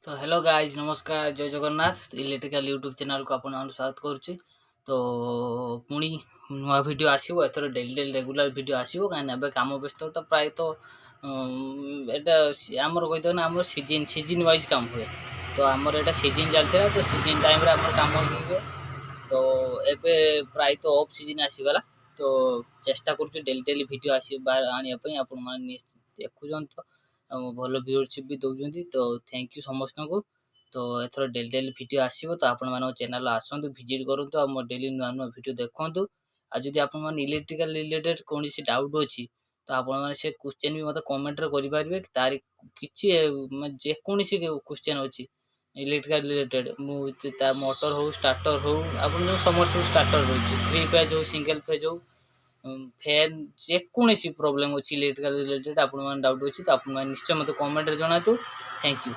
तो hello guys नमस्कार जय जगन्नाथ इलेक्ट्रिकल यूट्यूब चैनल को आपण स्वागत करुच्ची। तो पुणी नुआ वीडियो आसो एथर डेली डेली रेगुलर वीडियो आसो कहीं कम व्यस्त तो प्राय तो यहाँ आमर कही ना आम सीजन वाइज काम हुए। तो आमर यहाँ सीजन चलता तो सीजन टाइम कम हुए। तो एबे प्राय तो ऑफ सीजन आसीगला। तो चेष्टा करुँ डेली डेली वीडियो आने आप देखुं तो भल व्यूअरशिप भी दौरान। तो थैंक यू समस्त को। तो एथर डेली डेली वीडियो आसो तो आपण चैनल आसतु विजिट करूँ आ डेली नुआ नुआ वीडियो देखूँ। आदि आप इलेक्ट्रिकल रिलेटेड कौन डाउट अच्छी तो आपण से क्वेश्चन भी मतलब कमेंट करेंगे तार किसी जेकोसी क्वेश्चन अच्छी इलेक्ट्रिकल रिलेटेड मोटर हो स्टार्टर हो आप समस्त स्टार्टर रोचे 3 फेज हो सिंगल फेज हो फैन जेकोसी प्रोब्लेम अच्छी इलेक्ट्रिकल रिलेटेड आप डाउट अच्छी तो आप निश्चय मत कमेंट जनातु। Thank you.